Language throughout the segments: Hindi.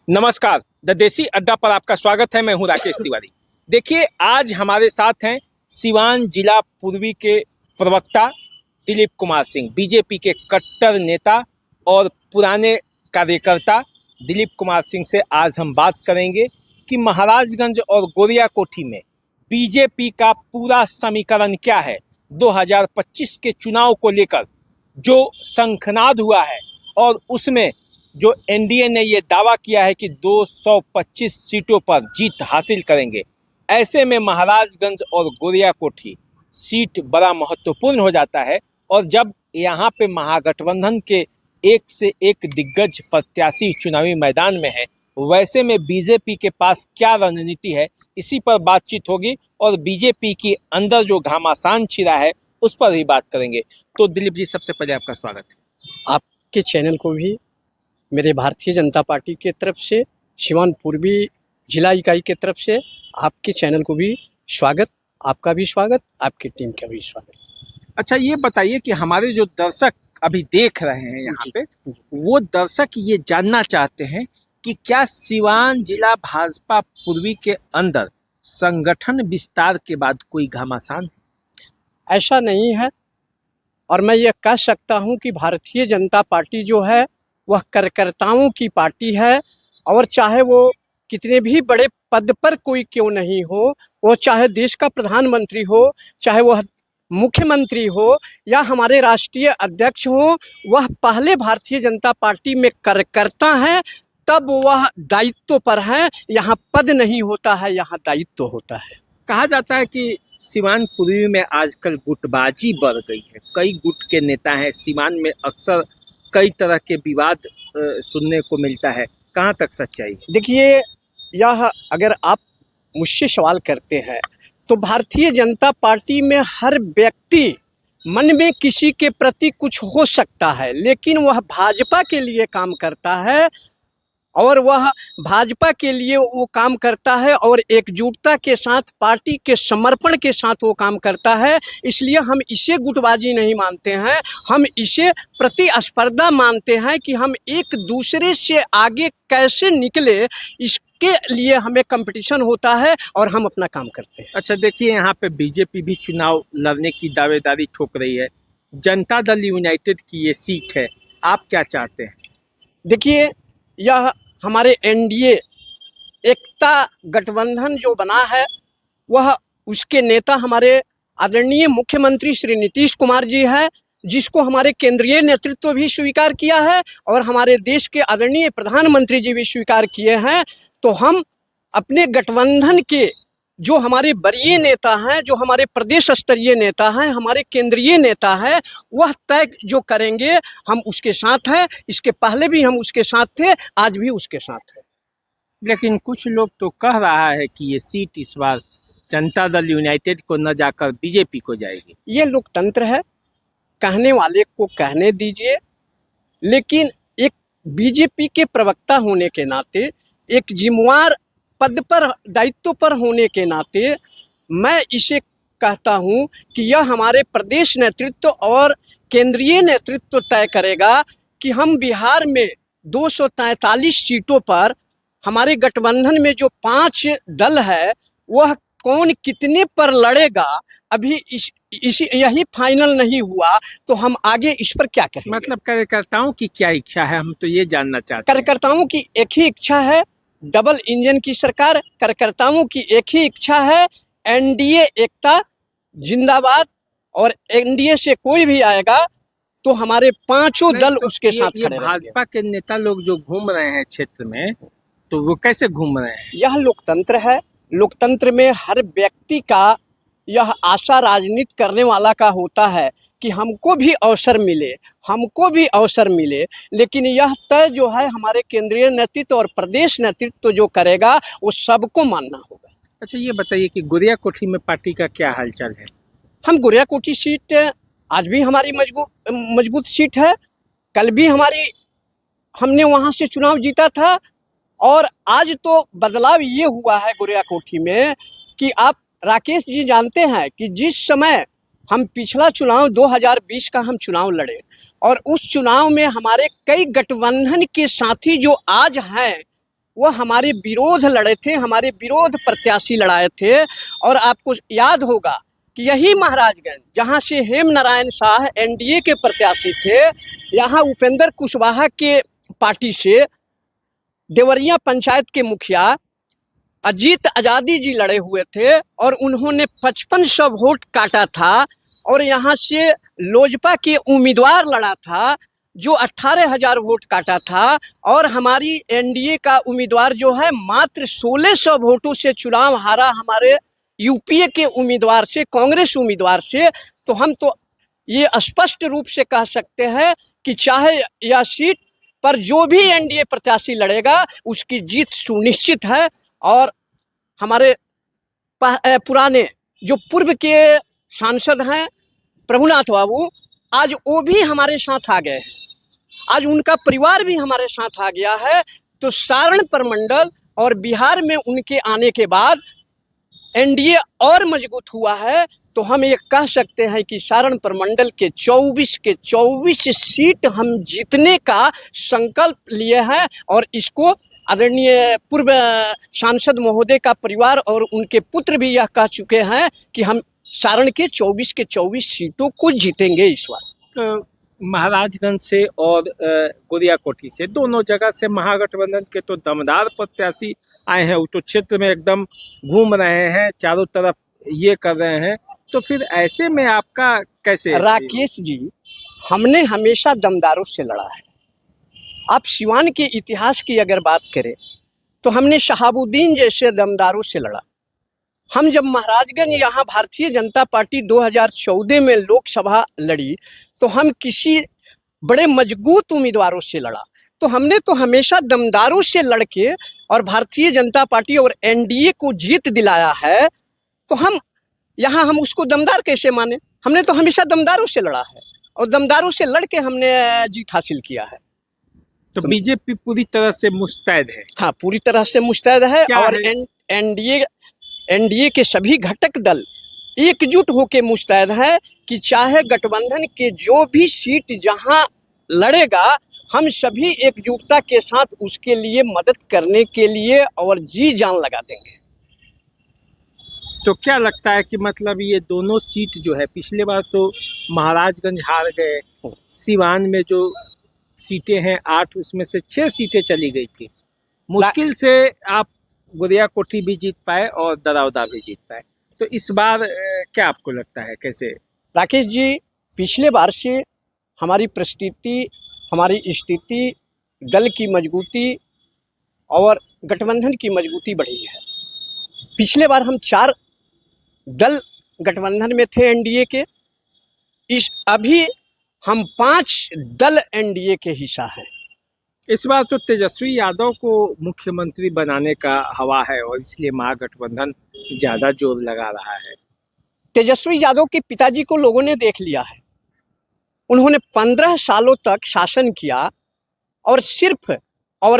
नमस्कार, द देसी अड्डा पर आपका स्वागत है। मैं हूं राकेश तिवारी। देखिए, आज हमारे साथ हैं सिवान जिला पूर्वी के प्रवक्ता दिलीप कुमार सिंह, बीजेपी के कट्टर नेता और पुराने कार्यकर्ता दिलीप कुमार सिंह से आज हम बात करेंगे कि महाराजगंज और गोरियाकोठी में बीजेपी का पूरा समीकरण क्या है। 2025 के चुनाव को लेकर जो शंखनाद हुआ है और उसमें जो एनडीए ने ये दावा किया है कि 225 सीटों पर जीत हासिल करेंगे, ऐसे में महाराजगंज और गोरियाकोठी सीट बड़ा महत्वपूर्ण हो जाता है। और जब यहाँ पे महागठबंधन के एक से एक दिग्गज प्रत्याशी चुनावी मैदान में है, वैसे में बीजेपी के पास क्या रणनीति है, इसी पर बातचीत होगी और बीजेपी की अंदर जो घमासान छिड़ा है उस पर भी बात करेंगे। तो दिलीप जी, सबसे पहले आपका स्वागत है। आपके चैनल को भी मेरे भारतीय जनता पार्टी की तरफ से, सिवान पूर्वी जिला इकाई की तरफ से आपके चैनल को भी स्वागत, आपका भी स्वागत, आपकी टीम का भी स्वागत। अच्छा, ये बताइए कि हमारे जो दर्शक अभी देख रहे हैं यहाँ पे, वो दर्शक ये जानना चाहते हैं कि क्या सिवान जिला भाजपा पूर्वी के अंदर संगठन विस्तार के बाद कोई घमासान है? ऐसा नहीं है, और मैं ये कह सकता हूँ कि भारतीय जनता पार्टी जो है वह कार्यकर्ताओं की पार्टी है। और चाहे वो कितने भी बड़े पद पर कोई क्यों नहीं हो, वो चाहे देश का प्रधानमंत्री हो, चाहे वह मुख्यमंत्री हो या हमारे राष्ट्रीय अध्यक्ष हो, वह पहले भारतीय जनता पार्टी में कार्यकर्ता है, तब वह दायित्व पर है। यहाँ पद नहीं होता है, यहाँ दायित्व होता है। कहा जाता है कि सिवान पूर्वी में आजकल गुटबाजी बढ़ गई है, कई गुट के नेता हैं। सिवान में अक्सर कई तरह के विवाद सुनने को मिलता है, कहाँ तक सच्चाई है? देखिए, यह अगर आप मुझसे सवाल करते हैं तो भारतीय जनता पार्टी में हर व्यक्ति मन में किसी के प्रति कुछ हो सकता है, लेकिन वह भाजपा के लिए काम करता है और वह भाजपा के लिए वो काम करता है और एकजुटता के साथ, पार्टी के समर्पण के साथ वो काम करता है। इसलिए हम इसे गुटबाजी नहीं मानते हैं, हम इसे प्रतिस्पर्धा मानते हैं कि हम एक दूसरे से आगे कैसे निकले, इसके लिए हमें कंपटीशन होता है और हम अपना काम करते हैं। अच्छा, देखिए, यहाँ पे बीजेपी भी चुनाव लड़ने की दावेदारी ठोक रही है। जनता दल यूनाइटेड की ये सीट है, आप क्या चाहते हैं? देखिए, यह हमारे एनडीए एकता गठबंधन जो बना है, वह उसके नेता हमारे आदरणीय मुख्यमंत्री श्री नीतीश कुमार जी हैं, जिसको हमारे केंद्रीय नेतृत्व भी स्वीकार किया है और हमारे देश के आदरणीय प्रधानमंत्री जी भी स्वीकार किए हैं। तो हम अपने गठबंधन के जो हमारे वरीय नेता हैं, जो हमारे प्रदेश स्तरीय नेता हैं, हमारे केंद्रीय नेता हैं, वह तय जो करेंगे हम उसके साथ हैं। इसके पहले भी हम उसके साथ थे, आज भी उसके साथ हैं। लेकिन कुछ लोग तो कह रहा है कि ये सीट इस बार जनता दल यूनाइटेड को न जाकर बीजेपी को जाएगी। ये लोकतंत्र है, कहने वाले को कहने दीजिए, लेकिन एक बीजेपी के प्रवक्ता होने के नाते, एक जिम्मेवार पद पर, दायित्व पर होने के नाते मैं इसे कहता हूं कि यह हमारे प्रदेश नेतृत्व और केंद्रीय नेतृत्व तय करेगा कि हम बिहार में 243 सीटों पर हमारे गठबंधन में जो 5 दल है, वह कौन कितने पर लड़ेगा, अभी यही फाइनल नहीं हुआ, तो हम आगे इस पर क्या कहेंगे। मतलब कार्यकर्ताओं की क्या इच्छा है, हम तो ये जानना चाहते हैं। कार्यकर्ताओं की एक ही इच्छा है, डबल इंजन की सरकार। कार्यकर्ताओं की एक ही इच्छा है, एनडीए एकता जिंदाबाद, और एनडीए से कोई भी आएगा तो हमारे पांचों दल तो उसके साथ खड़े रहेंगे। भाजपा के नेता लोग जो घूम रहे हैं क्षेत्र में, तो वो कैसे घूम रहे हैं? यह लोकतंत्र है, लोकतंत्र में हर व्यक्ति का यह आशा राजनीति करने वाला का होता है कि हमको भी अवसर मिले, हमको भी अवसर मिले, लेकिन यह तय जो है हमारे केंद्रीय नेतृत्व और प्रदेश नेतृत्व जो करेगा वो सबको मानना होगा। अच्छा, ये बताइए कि गोरियाकोठी में पार्टी का क्या हालचाल है? हम गोरियाकोठी सीट आज भी हमारी मजबूत सीट है, कल भी हमने वहाँ से चुनाव जीता था, और आज तो बदलाव ये हुआ है गोरियाकोठी में कि आप राकेश जी जानते हैं कि जिस समय हम पिछला चुनाव 2020 का हम चुनाव लड़े और उस चुनाव में हमारे कई गठबंधन के साथी जो आज हैं वह हमारे विरोध लड़े थे, हमारे विरोध प्रत्याशी लड़ाए थे। और आपको याद होगा कि यही महाराजगंज जहां से हेम नारायण शाह एनडीए के प्रत्याशी थे, यहाँ उपेंद्र कुशवाहा के पार्टी से देवरिया पंचायत के मुखिया अजीत आजादी जी लड़े हुए थे और उन्होंने 5500 वोट काटा था। और यहाँ से लोजपा के उम्मीदवार लड़ा था जो 18,000 वोट काटा था। और हमारी एनडीए का उम्मीदवार जो है मात्र 1600 वोटों से चुनाव हारा हमारे यूपीए के उम्मीदवार से, कांग्रेस उम्मीदवार से। तो हम तो ये स्पष्ट रूप से कह सकते हैं कि चाहे यह सीट पर जो भी एनडीए प्रत्याशी लड़ेगा उसकी जीत सुनिश्चित है। और हमारे पुराने जो पूर्व के सांसद हैं प्रभुनाथ बाबू, आज वो भी हमारे साथ आ गए हैं, आज उनका परिवार भी हमारे साथ आ गया है। तो सारण प्रमंडल और बिहार में उनके आने के बाद एनडीए और मजबूत हुआ है। तो हम ये कह सकते हैं कि सारण प्रमंडल के 24 सीट हम जीतने का संकल्प लिए हैं। और इसको आदरणीय पूर्व सांसद महोदय का परिवार और उनके पुत्र भी यह कह चुके हैं कि हम सारण के 24 सीटों को जीतेंगे इस बार। महाराजगंज से और गोरियाकोठी से, दोनों जगह से महागठबंधन के तो दमदार प्रत्याशी आए हैं। वो तो क्षेत्र में एकदम घूम रहे हैं, चारों तरफ ये कर रहे हैं। तो फिर ऐसे में आपका कैसे? राकेश जी, हमने हमेशा दमदारों से लड़ा है। आप सिवान के इतिहास की अगर बात करें तो हमने शहाबुद्दीन जैसे दमदारों से लड़ा। हम जब महाराजगंज यहाँ भारतीय जनता पार्टी 2014 में लोकसभा लड़ी तो हम किसी बड़े मजबूत उम्मीदवारों से लड़ा। तो हमने तो हमेशा दमदारों से लड़के और भारतीय जनता पार्टी और एनडीए को जीत दिलाया है। तो हम यहाँ हम उसको दमदार कैसे माने? हमने तो हमेशा दमदारों से लड़ा है और दमदारों से लड़के हमने जीत हासिल किया है। तो बीजेपी पूरी तरह से मुस्तैद है? हाँ, पूरी तरह से मुस्तैद है। और एनडीए के सभी घटक दल एकजुट होकर मुस्तैद है कि चाहे गठबंधन के जो भी सीट जहां लड़ेगा, हम सभी एकजुटता के साथ उसके लिए मदद करने के लिए और जी जान लगा देंगे। तो क्या लगता है कि मतलब ये दोनों सीट जो है, पिछले बार तो महाराजगंज हार गए, सिवान में जो सीटें हैं 8 उसमें से 6 सीटें चली गई थी, मुश्किल से आप गोरियाकोठी भी जीत पाए और दरौदा भी जीत पाए। तो इस बार क्या आपको लगता है कैसे? राकेश जी, पिछले बार से हमारी परिस्थिति, हमारी स्थिति, दल की मजबूती और गठबंधन की मजबूती बढ़ी है। पिछले बार हम 4 दल गठबंधन में थे एनडीए के, अभी हम 5 दल एनडीए के हिस्सा हैं। इस बार तो तेजस्वी यादव को मुख्यमंत्री बनाने का हवा है और इसलिए महागठबंधन ज्यादा जोर लगा रहा है। तेजस्वी यादव के पिताजी को लोगों ने देख लिया है। उन्होंने 15 सालों तक शासन किया और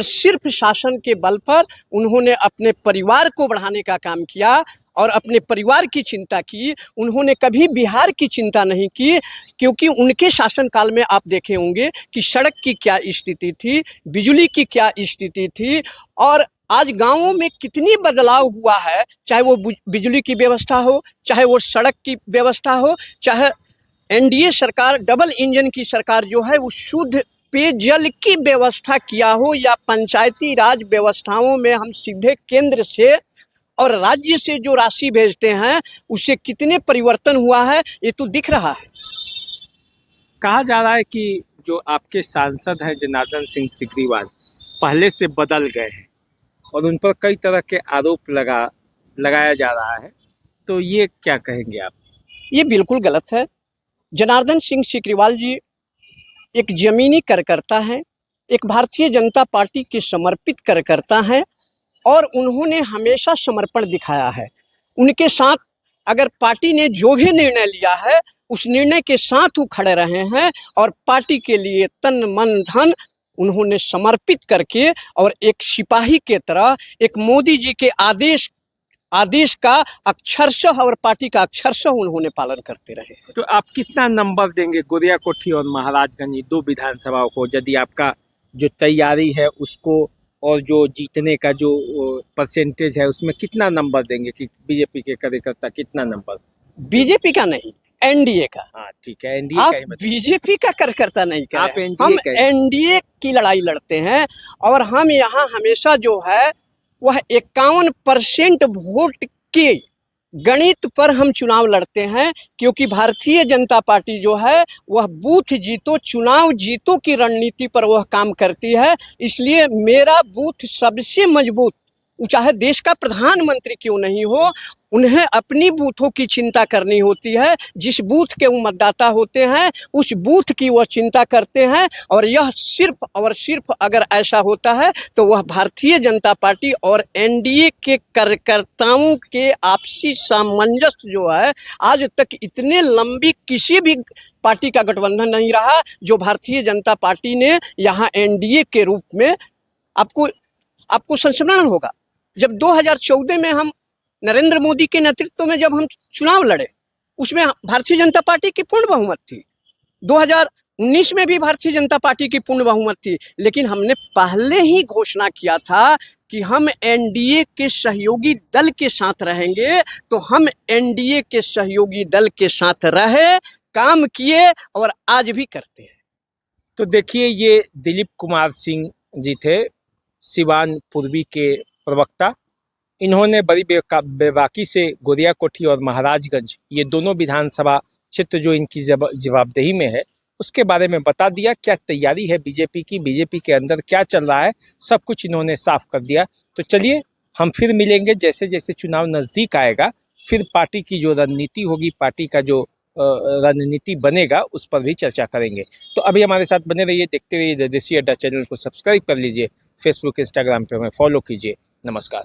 सिर्फ शासन के बल पर उन्होंने अपने परिवार को बढ़ाने का काम किया और अपने परिवार की चिंता की। उन्होंने कभी बिहार की चिंता नहीं की, क्योंकि उनके शासनकाल में आप देखे होंगे कि सड़क की क्या स्थिति थी, बिजली की क्या स्थिति थी और आज गांवों में कितनी बदलाव हुआ है। चाहे वो बिजली की व्यवस्था हो, चाहे वो सड़क की व्यवस्था हो, चाहे एनडीए सरकार डबल इंजन की सरकार जो है वो शुद्ध पेयजल की व्यवस्था किया हो, या पंचायती राज व्यवस्थाओं में हम सीधे केंद्र से और राज्य से जो राशि भेजते हैं उससे कितने परिवर्तन हुआ है, ये तो दिख रहा है। कहा जा रहा है कि जो आपके सांसद हैं जनार्दन सिंह सिग्रीवाल पहले से बदल गए हैं और उन पर कई तरह के आरोप लगाया जा रहा है। तो ये क्या कहेंगे आप? ये बिल्कुल गलत है। जनार्दन सिंह सिग्रीवाल जी एक जमीनी कार्यकर्ता हैं, एक भारतीय जनता पार्टी के समर्पित कार्यकर्ता हैं और उन्होंने हमेशा समर्पण दिखाया है। उनके साथ अगर पार्टी ने जो भी निर्णय लिया है उस निर्णय के साथ वो खड़े रहे हैं और पार्टी के लिए तन मन धन उन्होंने समर्पित करके और एक सिपाही के तरह एक मोदी जी के आदेश का अक्षरशः और पार्टी का अक्षरशः उन्होंने पालन करते रहे। तो आप कितना नंबर देंगे गोरियाकोठी और महाराजगंज 2 विधानसभाओं को, यदि आपका जो तैयारी है उसको और जो जीतने का जो परसेंटेज है उसमें कितना नंबर देंगे कि बीजेपी के कार्यकर्ता कितना नंबर? बीजेपी का नहीं, एनडीए का। हाँ ठीक है, एनडीए आप का ही मतलब। बीजेपी का कार्यकर्ता नहीं कर आप रहे हैं। एनडीए हम का ही। एनडीए की लड़ाई लड़ते हैं और हम यहाँ हमेशा जो है वह 51% वोट के गणित पर हम चुनाव लड़ते हैं, क्योंकि भारतीय जनता पार्टी जो है वह बूथ जीतो चुनाव जीतो की रणनीति पर वह काम करती है। इसलिए मेरा बूथ सबसे मजबूत, वो चाहे देश का प्रधानमंत्री क्यों नहीं हो, उन्हें अपनी बूथों की चिंता करनी होती है। जिस बूथ के वो मतदाता होते हैं उस बूथ की वह चिंता करते हैं, और यह सिर्फ और सिर्फ अगर ऐसा होता है तो वह भारतीय जनता पार्टी और एनडीए के कार्यकर्ताओं के आपसी सामंजस्य जो है, आज तक इतने लंबी किसी भी पार्टी का गठबंधन नहीं रहा जो भारतीय जनता पार्टी ने यहाँ एनडीए के रूप में। आपको संस्मरण होगा जब 2014 में हम नरेंद्र मोदी के नेतृत्व में जब हम चुनाव लड़े, उसमें भारतीय जनता पार्टी की पूर्ण बहुमत थी। 2019 में भी भारतीय जनता पार्टी की पूर्ण बहुमत थी, लेकिन हमने पहले ही घोषणा किया था कि हम एनडीए के सहयोगी दल के साथ रहेंगे। तो हम एनडीए के सहयोगी दल के साथ रहे, काम किए और आज भी करते हैं। तो देखिए, ये दिलीप कुमार सिंह जी थे, सिवान पूर्वी के प्रवक्ता। इन्होंने बड़ी बेबाकी से गोरियाकोठी और महाराजगंज, ये दोनों विधानसभा क्षेत्र जो इनकी जवाबदेही में है, उसके बारे में बता दिया। क्या तैयारी है बीजेपी की, बीजेपी के अंदर क्या चल रहा है, सब कुछ इन्होंने साफ कर दिया। तो चलिए हम फिर मिलेंगे जैसे जैसे चुनाव नज़दीक आएगा, फिर पार्टी की जो रणनीति होगी, पार्टी का जो रणनीति बनेगा, उस पर भी चर्चा करेंगे। तो अभी हमारे साथ बने रहिए, देखते रहिए देसी अड्डा। चैनल को सब्सक्राइब कर लीजिए, फेसबुक इंस्टाग्राम पे हमें फॉलो कीजिए। नमस्कार।